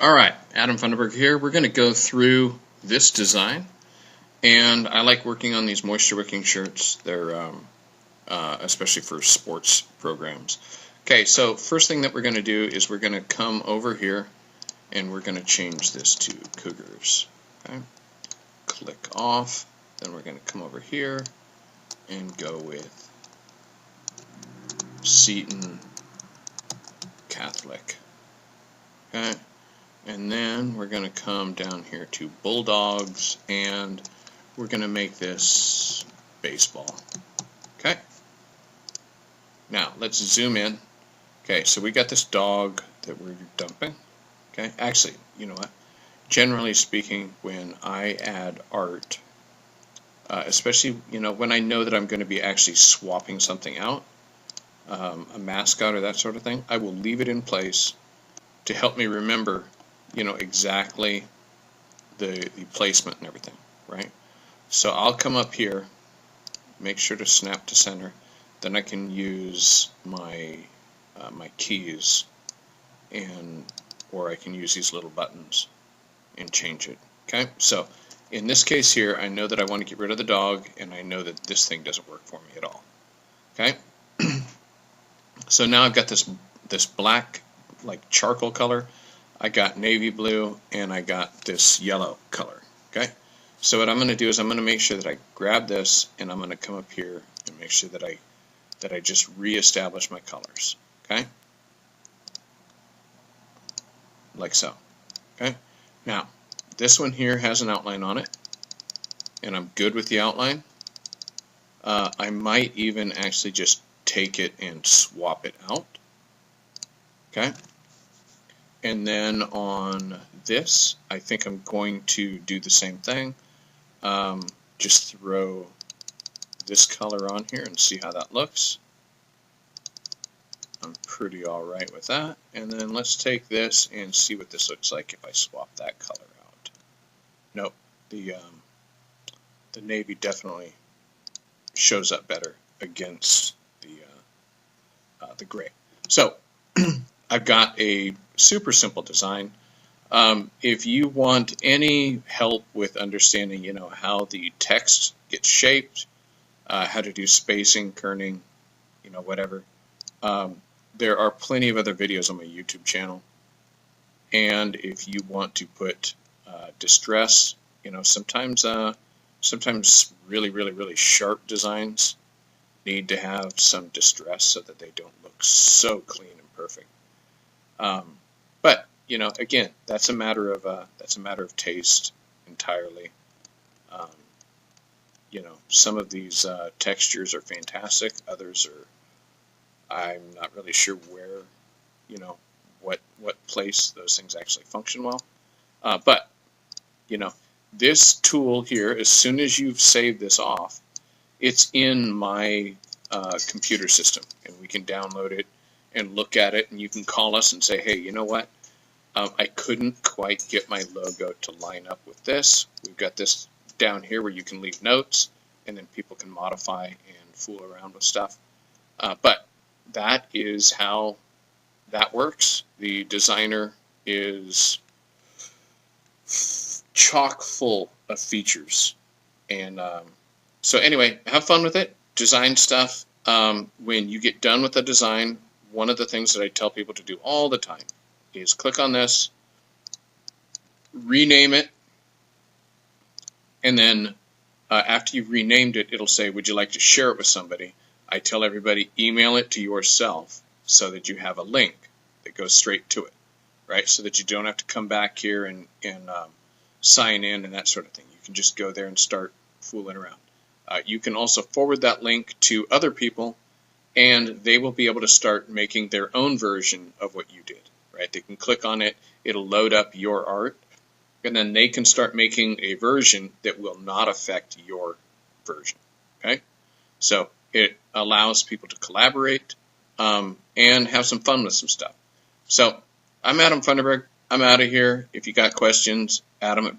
Alright, Adam Funderburg here. We're going to go through this design, and I like working on these moisture wicking shirts. They're especially for sports programs. Okay, so first thing that we're going to do is we're going to come over here and we're going to change this to Cougars. Okay, click off, then we're going to come over here and go with Seton Catholic. Okay. And then we're going to come down here to Bulldogs, and we're going to make this baseball. Okay. Now, let's zoom in. Okay, so we got this dog that we're dumping. Okay, actually, you know what? Generally speaking, when I add art, especially, when I know that I'm going to be actually swapping something out, a mascot or that sort of thing, I will leave it in place to help me remember exactly the placement and everything, right? So I'll come up here, make sure to snap to center, then I can use my my keys, or I can use these little buttons and change it. Okay, so in this case here, I know that I want to get rid of the dog, and I know that this thing doesn't work for me at all. Okay, so now I've got this black, like charcoal color. I got navy blue, and I got this yellow color. Okay, so what I'm going to do is I'm going to make sure that I grab this, and I'm going to come up here and make sure that I just reestablish my colors. Okay, like so. Okay, now this one here has an outline on it, and I'm good with the outline. I might even actually just take it and swap it out. Okay. And then on this, I think I'm going to do the same thing. Just throw this color on here and see how that looks. I'm pretty alright with that. And then let's take this and see what this looks like if I swap that color out. Nope, the navy definitely shows up better against the gray. So I've got a super simple design. If you want any help with understanding, how the text gets shaped, how to do spacing, kerning, whatever, there are plenty of other videos on my YouTube channel. And if you want to put distress, sometimes really, really, really sharp designs need to have some distress so that they don't look so clean and perfect. But again, that's a matter of taste entirely. Some of these textures are fantastic. Others are, I'm not really sure where, what place those things actually function well. But this tool here, as soon as you've saved this off, it's in my computer system, and we can download it and look at it, and you can call us and say, hey, you know what? I couldn't quite get my logo to line up with this. We've got this down here where you can leave notes, and then people can modify and fool around with stuff. But that is how that works. The designer is chock full of features. And so anyway, have fun with it. Design stuff. When you get done with the design, one of the things that I tell people to do all the time is click on this, rename it, and then after you've renamed it, it'll say, would you like to share it with somebody? I tell everybody, email it to yourself so that you have a link that goes straight to it, right? So that you don't have to come back here and sign in and that sort of thing. You can just go there and start fooling around. You can also forward that link to other people, and they will be able to start making their own version of what you did, right? They can click on it, it'll load up your art, and then they can start making a version that will not affect your version, okay? So it allows people to collaborate and have some fun with some stuff. So I'm Adam Funderburg. I'm out of here. If you got questions, Adam@brainless